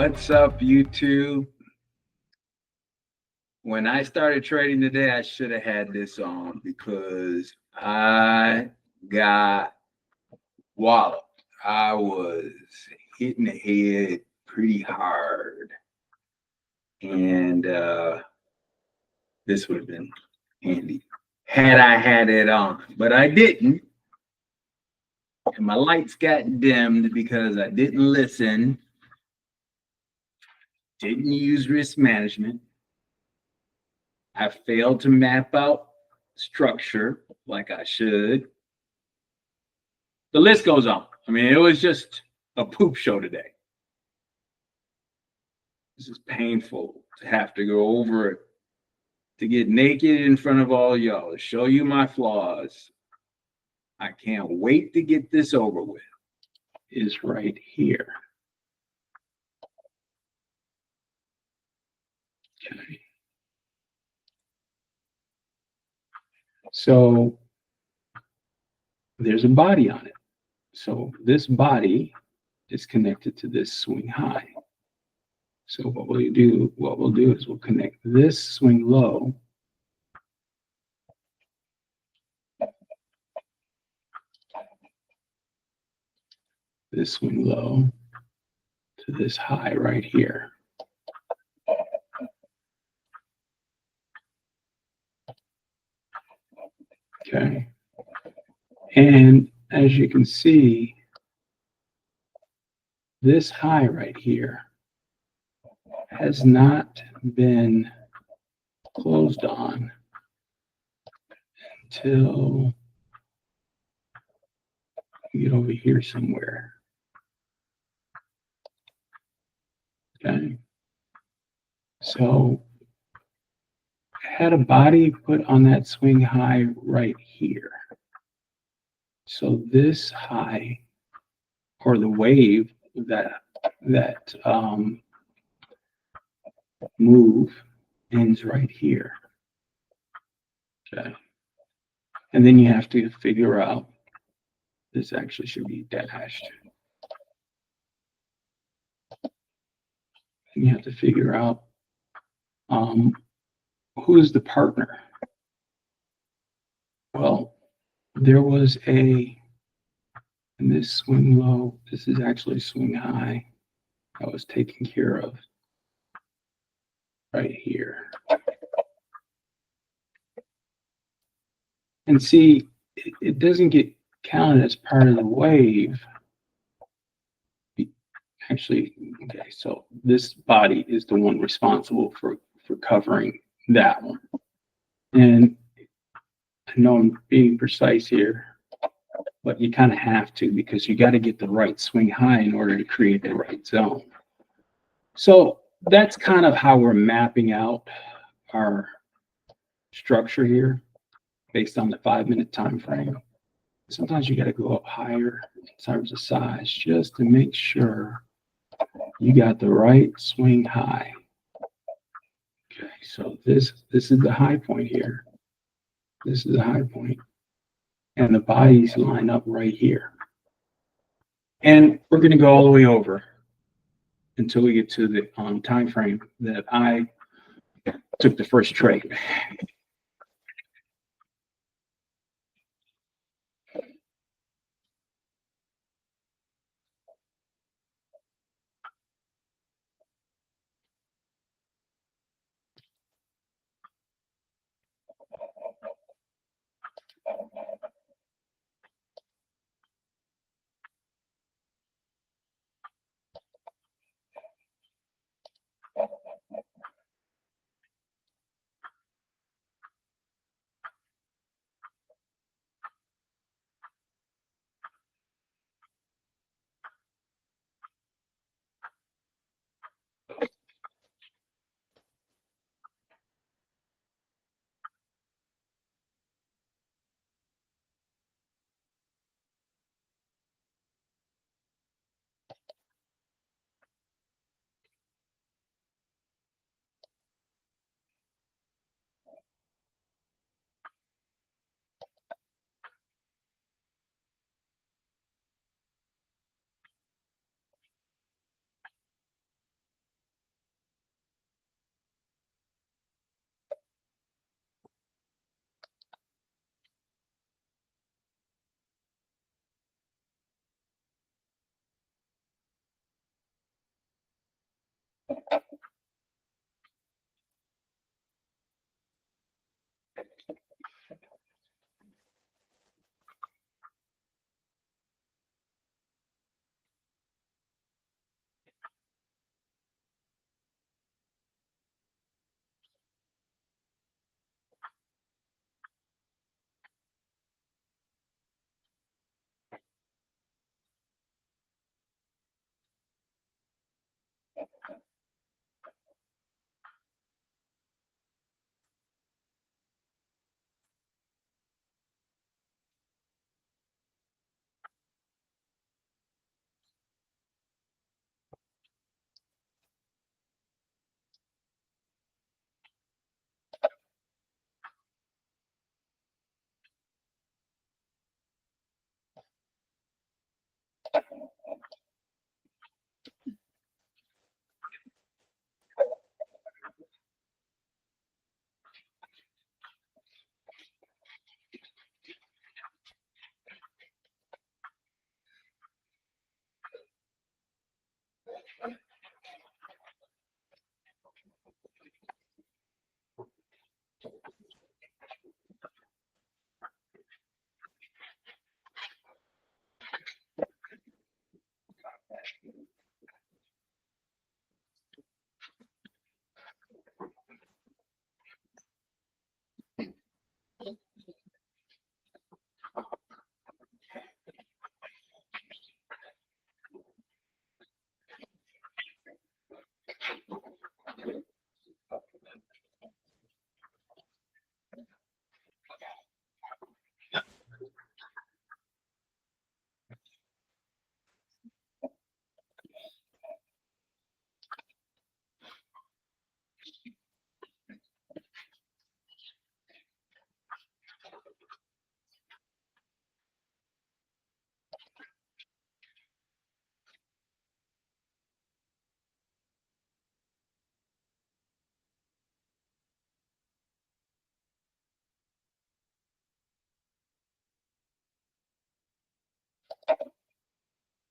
What's up, YouTube? When I started trading today, I should have had this on because I got walloped. I was hitting the head pretty hard. And this would have been handy had I had it on, but I didn't. And my lights got dimmed because I didn't listen, didn't use risk management. I failed to map out structure like I should. The list goes on. I mean, it was just a poop show today. This is painful to have to go over it, to get naked in front of all y'all, to show you my flaws. I can't wait to get this over with. Is right here. Okay. So there's a body on it. So this body is connected to this swing high. So what we'll do is we'll connect this swing low to this high right here. Okay. And as you can see, this high right here has not been closed on until we get over here somewhere. Okay. So I had a body put on that swing high right here. So this high, or the wave that move, ends right here. Okay. And then you have to figure out, this actually should be dashed. And you have to figure out who is the partner. Well, there was in this swing low, this is actually swing high, that was taken care of right here. And see, it doesn't get counted as part of the wave. Actually, okay, so this body is the one responsible for covering that one. And I know I'm being precise here, but you kind of have to, because you got to get the right swing high in order to create the right zone. So that's kind of how we're mapping out our structure here based on the 5-minute time frame. Sometimes you got to go up higher in terms of size just to make sure you got the right swing high. Okay, so this is the high point here. This is the high point, and the bodies line up right here. And we're going to go all the way over until we get to the time frame that I took the first trade.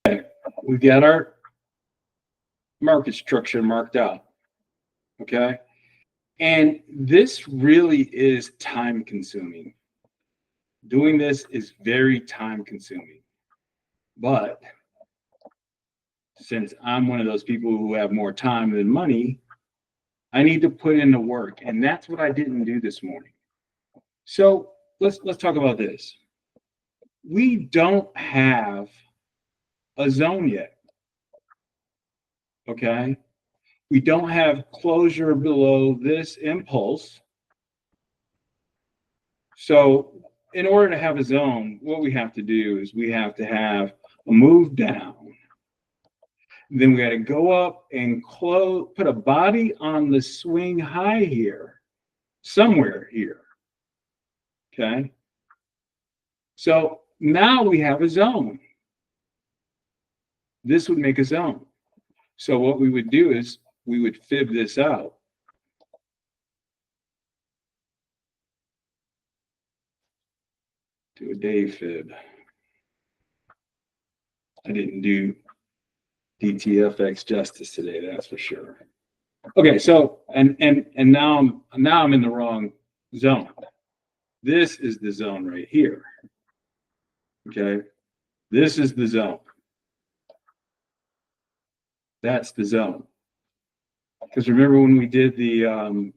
Okay, we got our market structure marked out. Okay. And this really is time consuming. Doing this is very time consuming. But since I'm one of those people who have more time than money, I need to put in the work. And that's what I didn't do this morning. So let's talk about this. We don't have a zone yet. Okay. We don't have closure below this impulse. So in order to have a zone, what we have to do is we have to have a move down. Then we got to go up and put a body on the swing high here, somewhere here. Okay. So now we have a zone. This would make a zone. So what we would do is we would fib this out. Do a day fib. I didn't do DTFX justice today, that's for sure. Okay, so and now I'm in the wrong zone. This is the zone right here. Okay, this is the zone. That's the zone. Because remember when we did the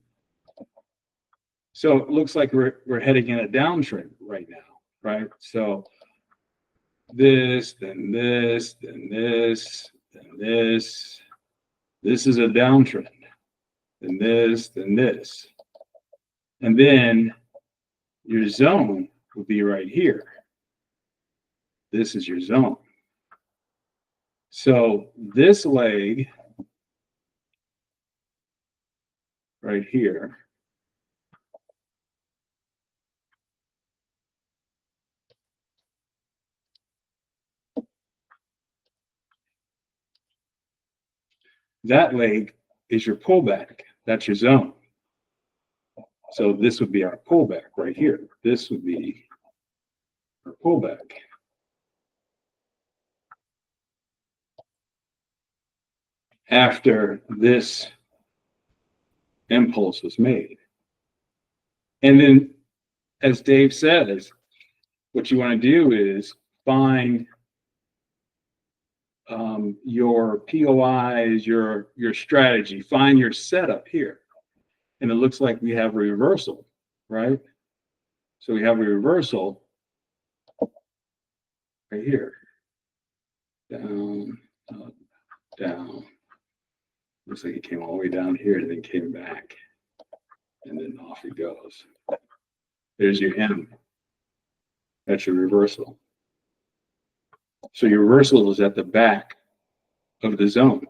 so it looks like we're heading in a downtrend right now, right? So this, then this, then this, then this. This is a downtrend. Then this, then this. And then your zone will be right here. This is your zone. So this leg right here that leg is your pullback. That's your zone. So this would be our pullback right here. This would be our pullback. After this impulse was made. And then, as Dave says, what you want to do is find your POIs, your strategy, find your setup here. And it looks like we have a reversal, right? So we have a reversal right here. Down, up, down. Looks like it came all the way down here and then came back. And then off it goes. There's your M. That's your reversal. So your reversal is at the back of the zone.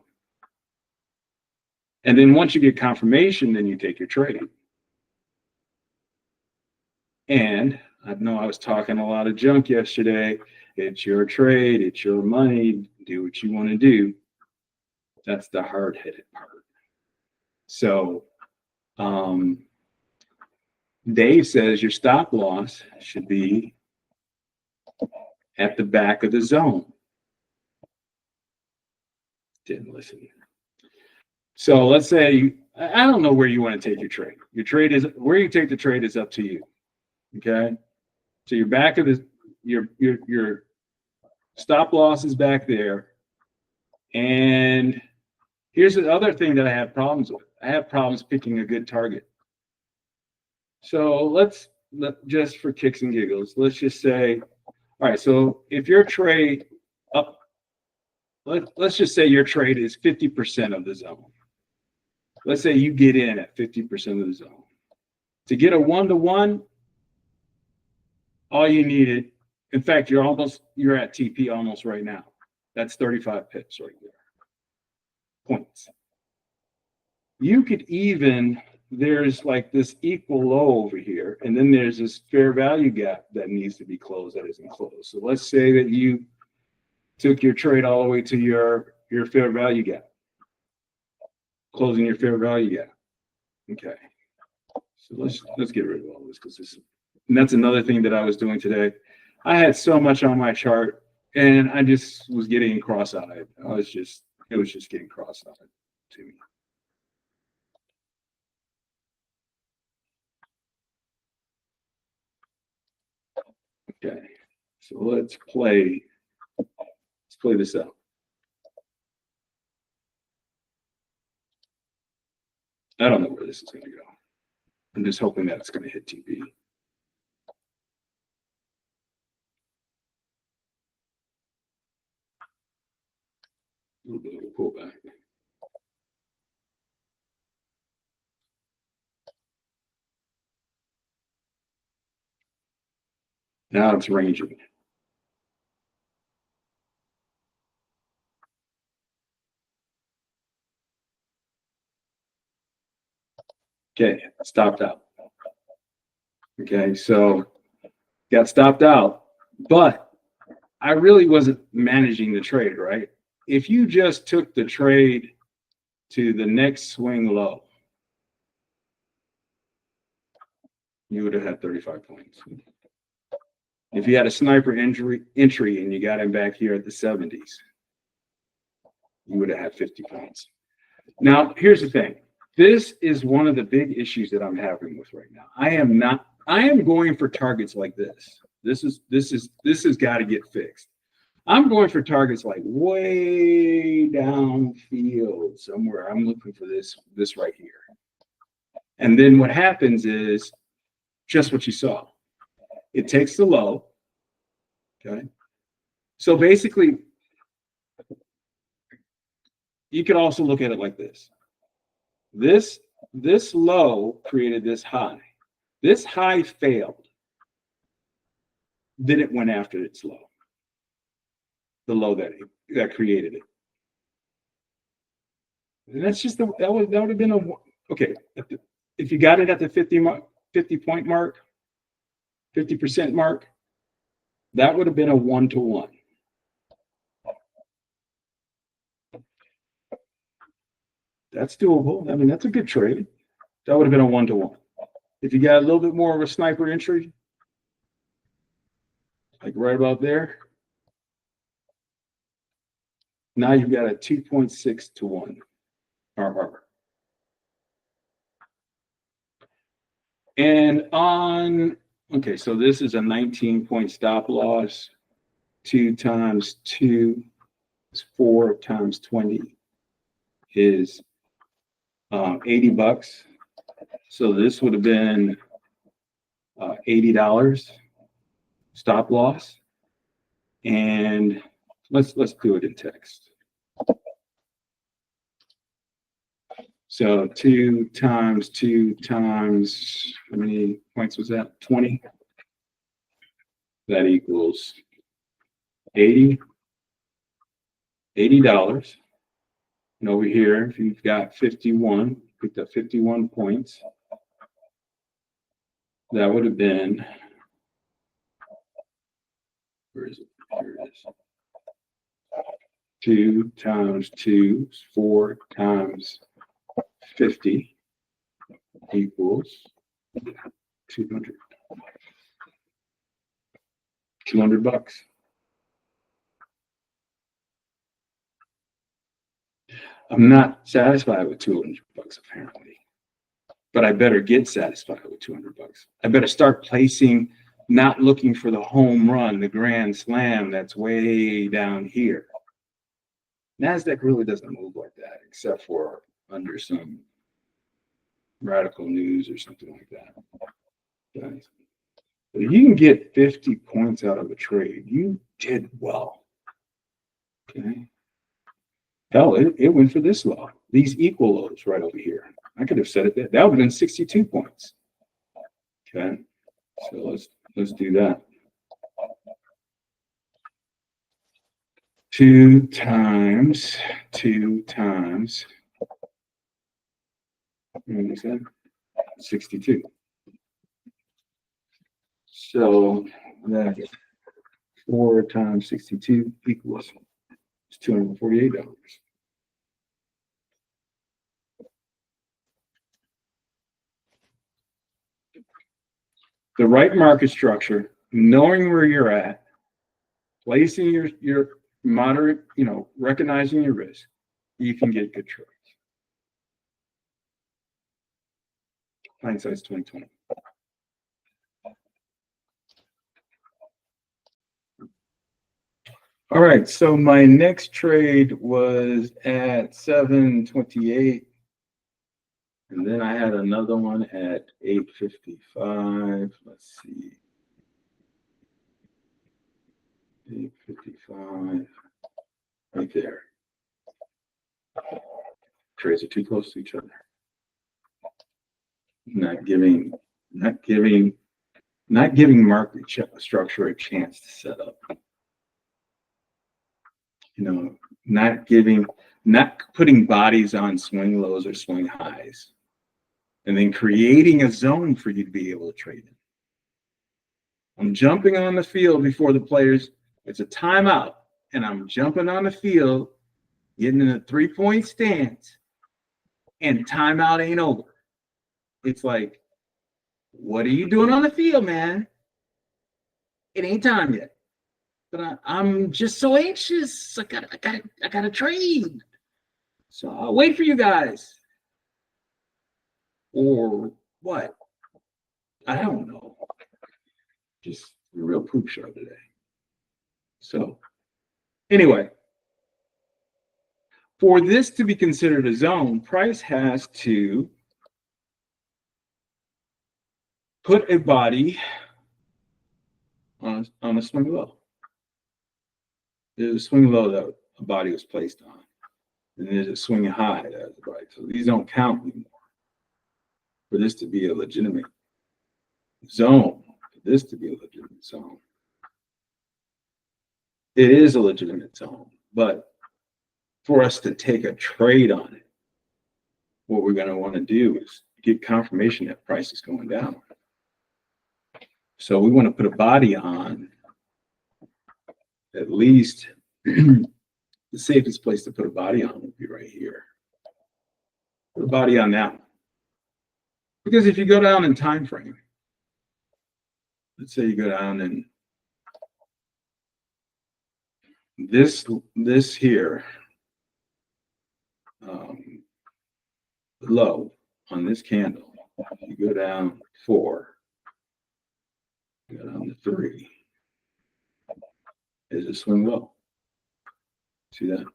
And then once you get confirmation, then you take your trade. And I know I was talking a lot of junk yesterday. It's your trade, it's your money, do what you want to do. That's the hard-headed part. So Dave says your stop loss should be at the back of the zone. Didn't listen. So let's say, I don't know where you want to take your trade. Your trade is, where you take the trade is up to you. Okay. So your back of the, your stop loss is back there. And here's the other thing that I have problems with. I have problems picking a good target. So just for kicks and giggles, let's just say, all right, so if your trade up, let's just say your trade is 50% of the zone. Let's say you get in at 50% of the zone. To get a 1-to-1, all you needed, in fact, you're at TP almost right now. That's 35 pips right there. Points. You could even, there's like this equal low over here, and then there's this fair value gap that needs to be closed that isn't closed. So let's say that you took your trade all the way to your fair value gap, closing your fair value gap. Okay. So let's get rid of all this, because this, and that's another thing that I was doing today. I had so much on my chart And I just was getting cross-eyed. It was just getting cross-eyed to me. Okay, so let's play this out. I don't know where this is going to go. I'm just hoping that it's going to hit TP. A little bit of a pullback. Now it's ranging. Okay, stopped out. Okay, so got stopped out, but I really wasn't managing the trade, right? If you just took the trade to the next swing low, you would have had 35 points. If you had a sniper entry and you got him back here at the 70s, you would have had 50 points. Now, here's the thing. This is one of the big issues that I'm having with right now. I am going for targets like this. This has got to get fixed. I'm going for targets like way downfield somewhere. I'm looking for this right here. And then what happens is just what you saw. It takes the low. Okay. So basically, you could also look at it like this. This low created this high. This high failed. Then it went after its low. The low that created it. And that's just that would have been a okay. If you got it at the 50 point mark, 50% mark, that would have been a 1-to-1. That's doable. I mean, that's a good trade. That would have been a 1-to-1. If you got a little bit more of a sniper entry, like right about there, now you've got a 2.6-to-1 RR. And okay, so this is a 19-point stop loss. 2 times 2 is 4 times 20 is $80. So this would have been $80 stop loss. And let's do it in text. So 2 times 2 times, how many points was that? 20. That equals $80. And over here, if you've got 51, picked up 51 points, that would have been, where is it? Here it is. 2 times 2 is 4 times 50 equals 200. $200. I'm not satisfied with $200 apparently, but I better get satisfied with $200. I better start placing, not looking for the home run, the grand slam that's way down here. NASDAQ really doesn't move like that, except for under some radical news or something like that. Guys. But if you can get 50 points out of a trade, you did well. Okay. Hell, it went for this low. These equal lows right over here. I could have said it there. That would have been 62 points. Okay. So let's do that. 2 times 2 times, what was that? 62. So that 4 times 62 equals $248. The right market structure, knowing where you're at, placing your moderate, recognizing your risk, you can get good trades. Hindsight's 2020. All right, so my next trade was at 728. And then I had another one at 855. Let's see. 855. Right there. Trades are too close to each other. Not giving market structure a chance to set up. Not putting bodies on swing lows or swing highs, and then creating a zone for you to be able to trade in. I'm jumping on the field before the players, it's a timeout, and I'm jumping on the field, getting in a 3-point stance, and timeout ain't over. It's like, what are you doing on the field, man? It ain't time yet. But I'm just so anxious. I gotta trade. So I'll wait for you guys. Or what? I don't know. Just a real poop show today. So anyway, for this to be considered a zone, price has to put a body on a swing low. There's a swing low that a body was placed on. And there's a swing high that was a body. So these don't count anymore. For this to be a legitimate zone, for this to be a legitimate zone. It is a legitimate zone, but for us to take a trade on it, what we're going to want to do is get confirmation that price is going down. So we want to put a body on at least the safest place to put a body on would be right here. Put a body on that one. Because if you go down in time frame, let's say you go down and this here low on this candle, you go down 4, you go down to 3, is a swing low. See that?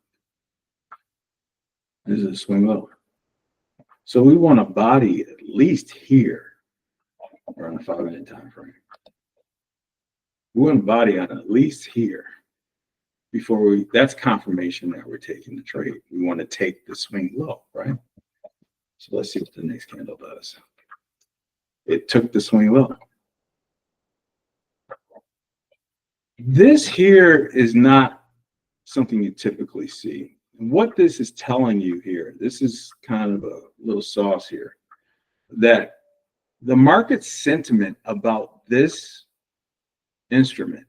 This is a swing low. So we want a body at least here, or on a 5-minute time frame. We want a body on at least here before that's confirmation that we're taking the trade. We want to take the swing low, right? So let's see what the next candle does. It took the swing low. This here is not something you typically see. And what this is telling you here, this is kind of a little sauce here, that the market sentiment about this instrument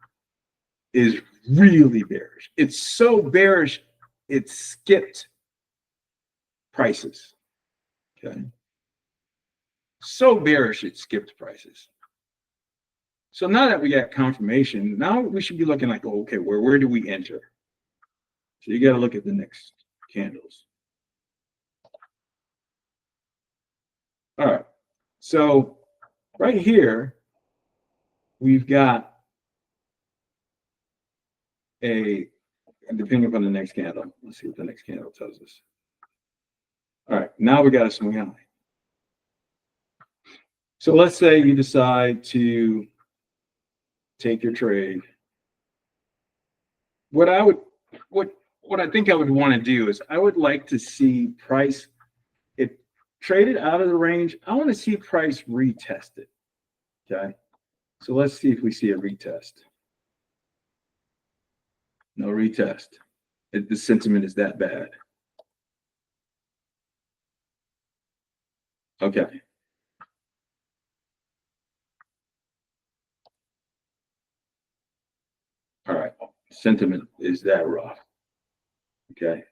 is really bearish. It's so bearish, it skipped prices. Okay. So bearish, it skipped prices. So now that we got confirmation, now we should be looking like, oh, okay, where do we enter? So you got to look at the next candles. All right. So right here, we've got depending upon the next candle. Let's see what the next candle tells us. All right. Now we got a swing high. So let's say you decide to take your trade. What I think I would want to do is I would like to see price, it traded out of the range. I want to see price retest it. Okay. So let's see if we see a retest. No retest. The sentiment is that bad. Okay. All right. Sentiment is that rough. Okay.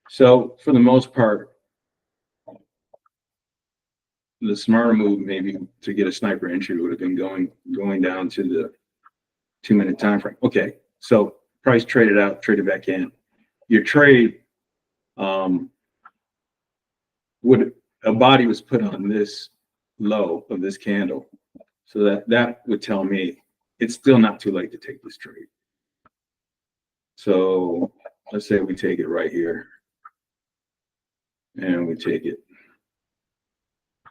So for the most part, the smarter move maybe to get a sniper entry would have been going down to the 2-minute time frame. Okay. So price traded out, traded back in. Your trade, would a body was put on this low of this candle, so that would tell me it's still not too late to take this trade. So let's say we take it right here, and we take it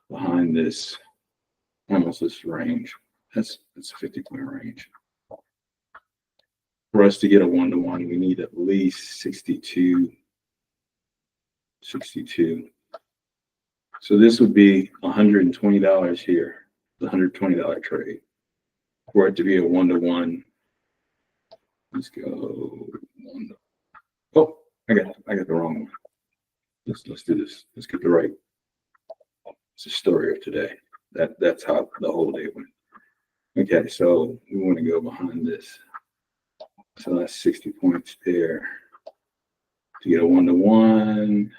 behind this, almost this range. That's a 50-point range. For us to get a 1-to-1, we need at least 62. So this would be $120 here, the $120 trade. For it to be a 1-to-1, let's go. Oh, I got the wrong one. Let's do this. Let's get the right. It's the story of today. That's how the whole day went. Okay, so we want to go behind this. So that's 60 points there to get a 1-to-1.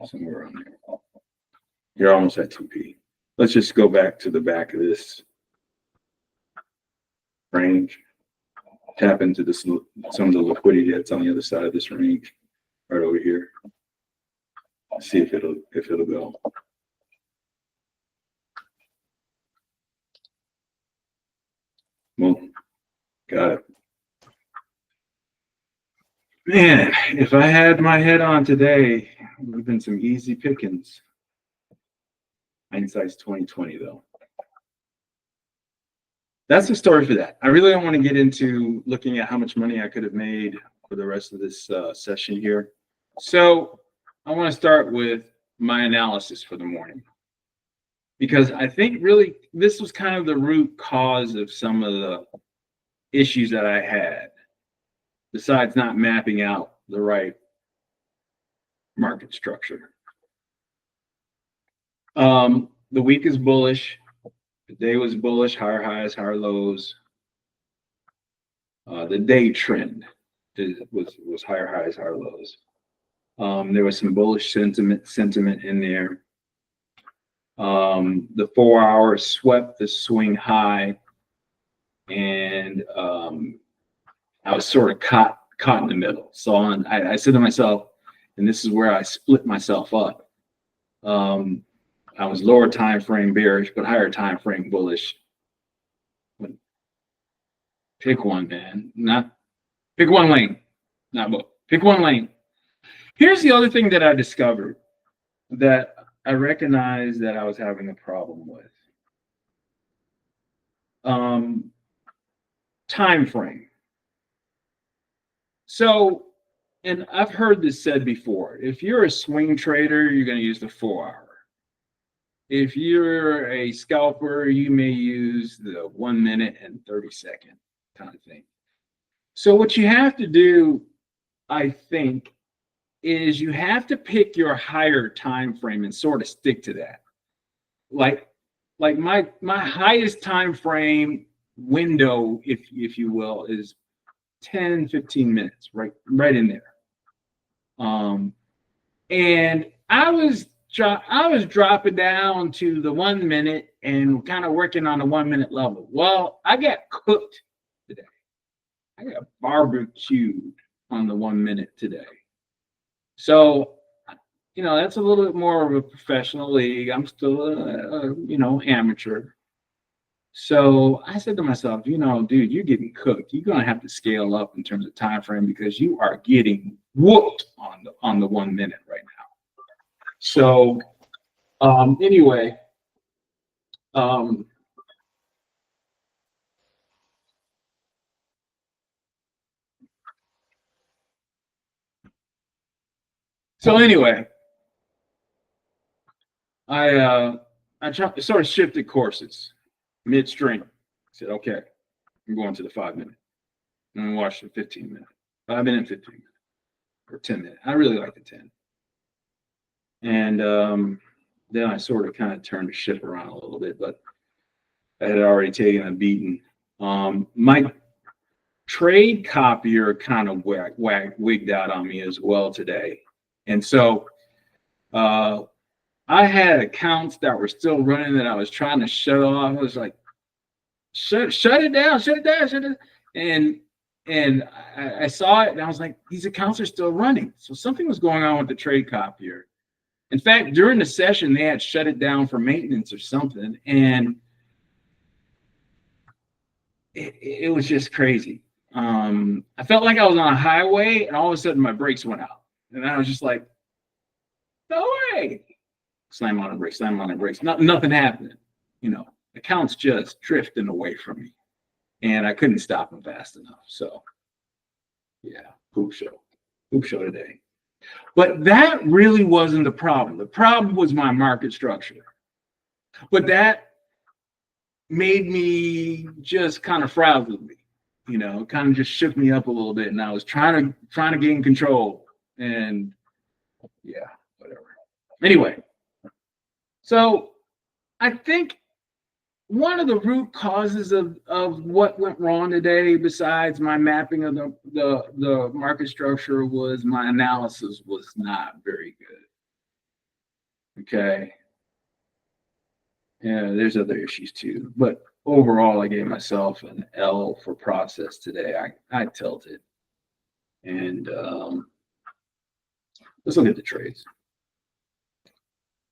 Somewhere around there. You're almost at 2P. Let's just go back to the back of this range. Tap into this, some of the liquidity that's on the other side of this range, right over here. See if it'll go. Well, got it. Man, if I had my head on today, it would have been some easy pickings. Hindsight's 2020, though. That's the story for that. I really don't want to get into looking at how much money I could have made for the rest of this session here. So I want to start with my analysis for the morning, because I think really this was kind of the root cause of some of the issues that I had, besides not mapping out the right market structure. The week is bullish. The day was bullish, higher highs, higher lows. The day trend was higher highs, higher lows. There was some bullish sentiment in there. The 4 hours swept the swing high, and I was sort of caught in the middle. So I said to myself, and this is where I split myself up. I was lower time frame bearish, but higher time frame bullish. Pick one, man. Pick one lane. Pick one lane. Here's the other thing that I discovered that I recognized that I was having a problem with. Time frame. So, and I've heard this said before, if you're a swing trader, you're going to use the 4 hour. If you're a scalper, you may use the 1 minute and 30-second kind of thing. So what you have to do, I think, is you have to pick your higher time frame and sort of stick to that. Like my highest time frame window, if you will, is 10-15 minutes, right in there. And I was dropping down to the 1 minute and kind of working on the 1 minute level. Well, I got cooked today. I got barbecued on the 1 minute today. So, that's a little bit more of a professional league. I'm still amateur. So I said to myself, dude, you're getting cooked. You're going to have to scale up in terms of time frame, because you are getting whooped on the 1 minute right now. So, anyway, I sort of shifted courses midstream. I said, okay, I'm going to the 5 minute. I'm going to watch the 15 minute. 5 minute, 15 minute, or 10 minute. I really like the 10. And then I sort of kind of turned the ship around a little bit, but I had already taken a beating. My trade copier kind of wigged out on me as well today. And so I had accounts that were still running that I was trying to shut off. I was like, shut it down, shut it down, shut it. And I saw it and I was like, these accounts are still running. So something was going on with the trade copier. In fact, during the session, they had shut it down for maintenance or something. And it was just crazy. I felt like I was on a highway and all of a sudden my brakes went out. And I was just like, no way. Slam on the brakes, slam on the brakes. Nothing happening. You know, accounts just drifting away from me. And I couldn't stop them fast enough. So, yeah, poop show today. But that really wasn't the problem. The problem was my market structure. But that made me just kind of frazzled me, you know, kind of just shook me up a little bit. And I was trying to gain control. And yeah, whatever. Anyway, so I think one of the root causes of what went wrong today, besides my mapping of the market structure, was my analysis was not very good. Okay. Yeah, there's other issues too. But overall, I gave myself an L for process today. I tilted. And let's look at the trades.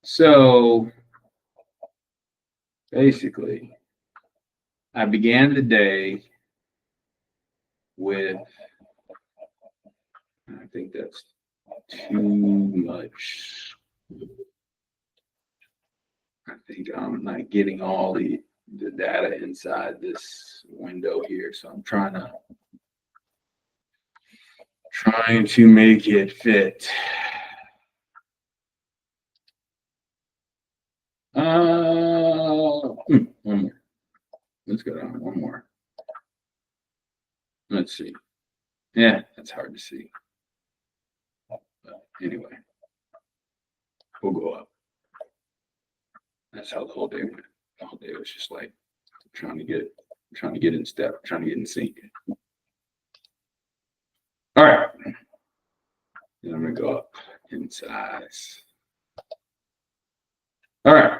So basically, I began the day with, I think that's too much. I think I'm not getting all the data inside this window here. So I'm trying to make it fit. One more. Let's go down one more. Let's see. Yeah, that's hard to see. But anyway, we'll go up. That's how the whole day went. The whole day was just like trying to get in step, trying to get in sync. All right. Then I'm gonna go up in size. All right.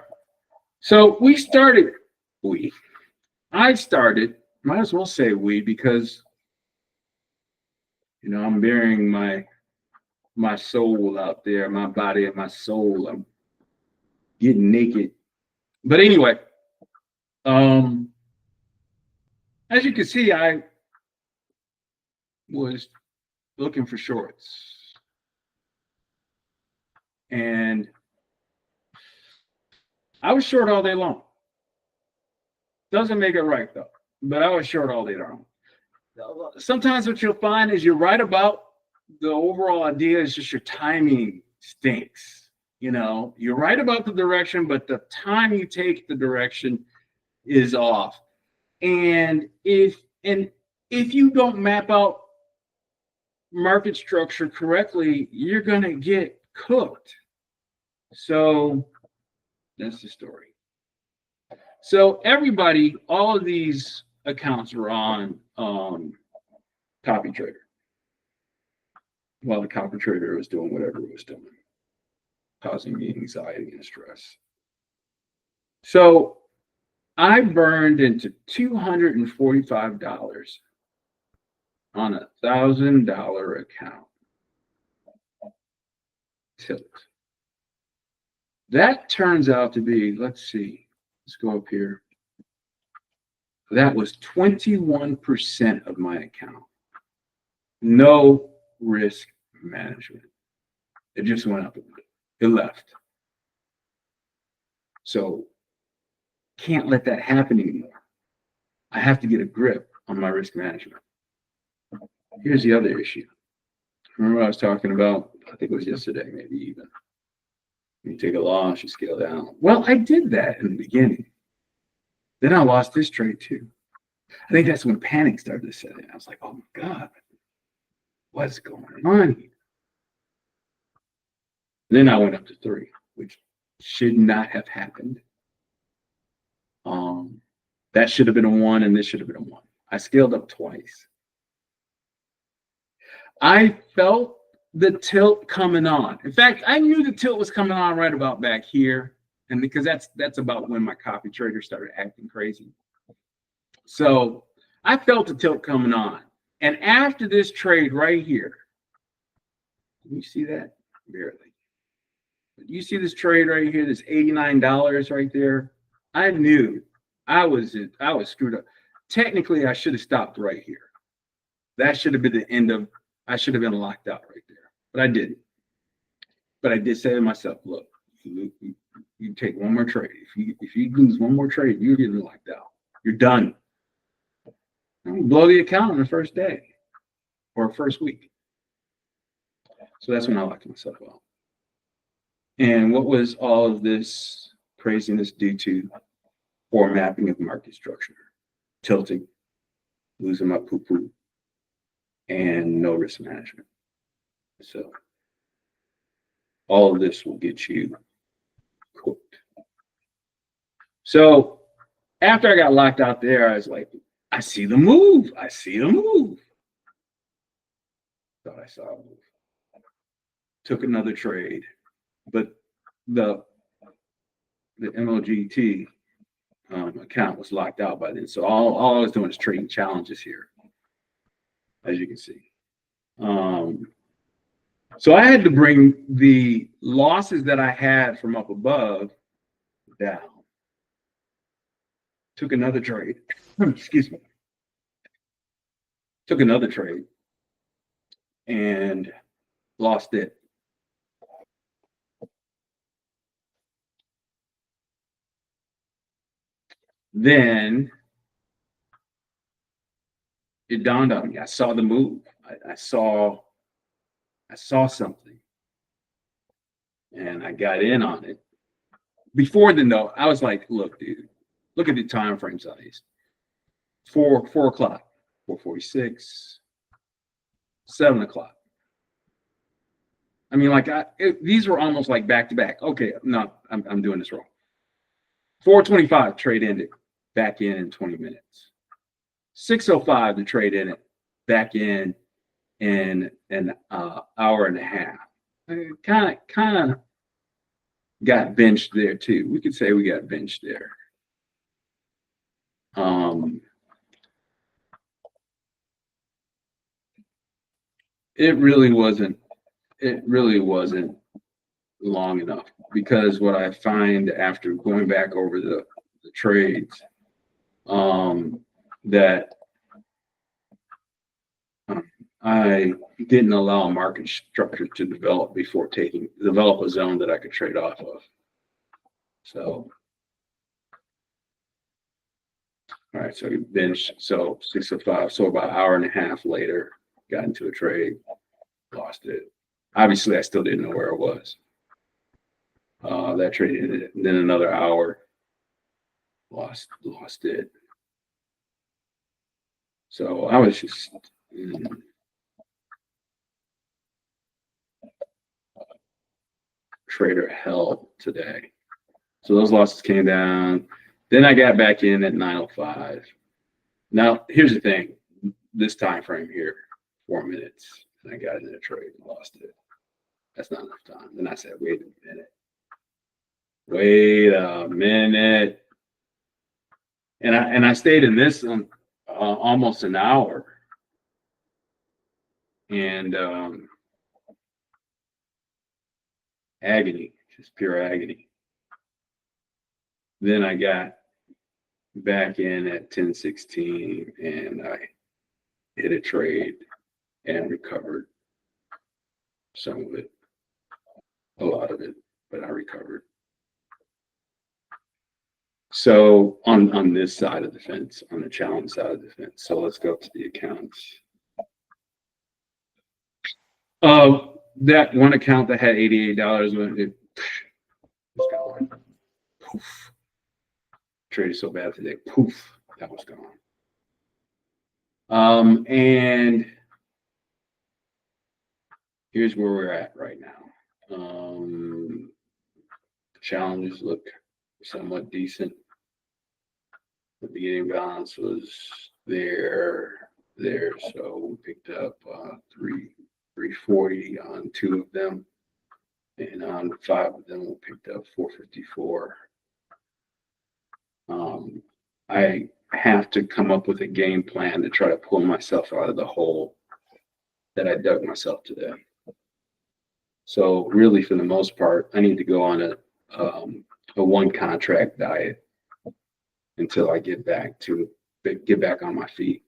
So I started, might as well say we, because you know I'm burying my soul out there, my body and my soul. I'm getting naked. But anyway, as you can see, I was looking for shorts. And I was short all day long. Doesn't make it right though, but I was short all day long. Sometimes what you'll find is you're right about the overall idea, is just your timing stinks. You know, you're right about the direction, but the time you take the direction is off. And if you don't map out market structure correctly, you're gonna get cooked. So that's the story. So everybody, all of these accounts were on copy trader while the copy trader was doing whatever it was doing, causing me anxiety and stress. So I burned into $245 on a $1,000 account. Tilt. That turns out to be, let's see, let's go up here. That was 21% of my account. No risk management. It just went up a bit. It left. So can't let that happen anymore. I have to get a grip on my risk management. Here's the other issue. Remember I was talking about, I think it was yesterday, maybe even. You take a loss, you scale down. Well, I did that in the beginning. Then I lost this trade too. I think that's when panic started to set in. I was like, oh my God, what's going on here? Then I went up to 3, which should not have happened. That should have been a 1 and this should have been a 1. I scaled up twice. I felt the tilt coming on. In fact, I knew the tilt was coming on right about back here. And because that's about when my copy trader started acting crazy. So I felt the tilt coming on. And after this trade right here, can you see that? Barely. But you see this trade right here, this $89 right there? I knew I was screwed up. Technically, I should have stopped right here. That should have been the end of, I should have been locked out right there. But I didn't. But I did say to myself, look, you take one more trade. If you lose one more trade, you're getting locked out. You're done. I'm gonna blow the account on the first day or first week. So that's when I locked myself out. And what was all of this craziness due to? Poor mapping of market structure, tilting, losing my poo-poo, and no risk management. So all of this will get you cooked. So after I got locked out there, I was like, I see the move. I see the move. Thought I saw a move. Took another trade, but the MOGT account was locked out by then. So all I was doing is trading challenges here, as you can see. So I had to bring the losses that I had from up above down. Took another trade. Excuse me. Took another trade and lost it. Then it dawned on me. I saw the move. I saw something, and I got in on it. Before then, though, I was like, "Look, dude, look at the time frames on these. 4 o'clock, 4:46, 7 o'clock. I mean, like these were almost like back to back. Okay, no, I'm doing this wrong. 4:25 trade ended, back in 20 minutes. 6:05 the trade ended, back in an hour and a half. Kind of got benched there too. We could say we got benched there. It really wasn't long enough, because what I find after going back over the trades, that I didn't allow market structure to develop before develop a zone that I could trade off of. So, all right, so benched. So 6:05. So about an hour and a half later, got into a trade, lost it. Obviously, I still didn't know where it was. That trade ended. And then another hour, lost it. So I was just trader hell today. So those losses came down. Then I got back in at 9:05. Now here's the thing: this time frame here, 4 minutes, and I got in a trade and lost it. That's not enough time. Then I said, wait a minute. And I stayed in this almost an hour, and agony, just pure agony. Then I got back in at 10:16, and I hit a trade and recovered some of it, a lot of it, but I recovered. So on this side of the fence, on the challenge side of the fence. So let's go to the accounts. That one account that had $88 when it was gone. Poof. Traded so bad today. Poof. That was gone. And here's where we're at right now. Challenges look somewhat decent. The beginning balance was there. So we picked up 340 on 2 of them, and on 5 of them we picked up 454. I have to come up with a game plan to try to pull myself out of the hole that I dug myself to there. So really, for the most part, I need to go on a one contract diet until I get back on my feet.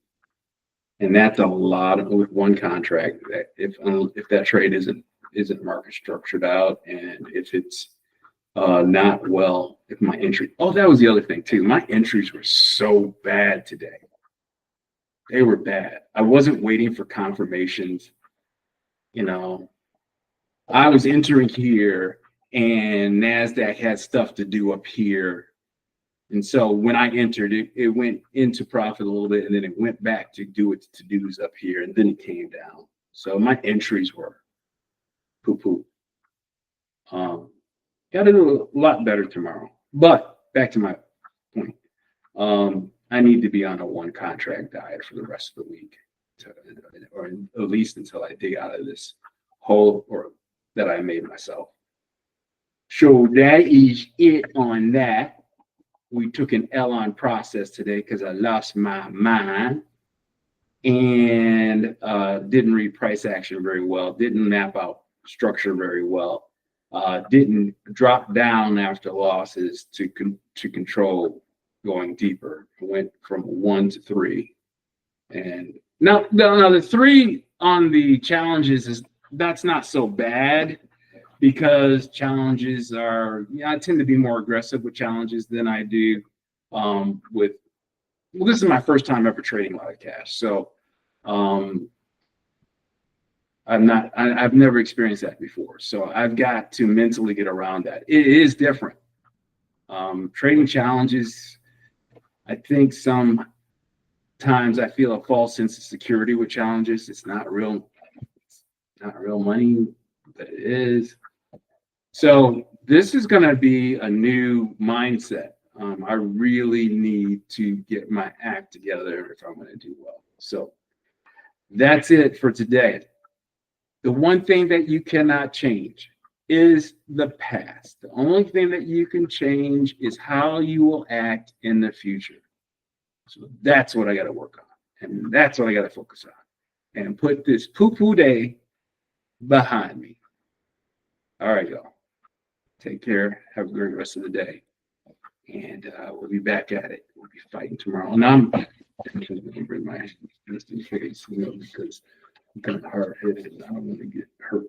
And that's a lot with one contract. That if that trade isn't market structured out, and if it's not well, if my entry. Oh, that was the other thing too. My entries were so bad today. They were bad. I wasn't waiting for confirmations. You know, I was entering here, and NASDAQ had stuff to do up here. And so when I entered it, it went into profit a little bit, and then it went back to do its to-dos up here, and then it came down. So my entries were poo-poo. Got to do a lot better tomorrow. But back to my point. I need to be on a one contract diet for the rest of the week, or at least until I dig out of this hole or that I made myself. So that is it on that. We took an L on process today because I lost my mind and didn't read price action very well, didn't map out structure very well, didn't drop down after losses to control going deeper. I went from 1 to 3. And now the 3 on the challenges that's not so bad, because challenges are, I tend to be more aggressive with challenges than I do with, this is my first time ever trading a lot of cash. So I've never experienced that before. So I've got to mentally get around that. It is different. Trading challenges, I think sometimes I feel a false sense of security with challenges. It's not real money, but it is. So this is going to be a new mindset. I really need to get my act together if I'm going to do well. So that's it for today. The one thing that you cannot change is the past. The only thing that you can change is how you will act in the future. So that's what I got to work on. And that's what I got to focus on. And put this poo-poo day behind me. All right, y'all. Take care. Have a great rest of the day. And we'll be back at it. We'll be fighting tomorrow. And I'm going to bring my just in case, because I'm kind of hard-headed and I don't want to get hurt.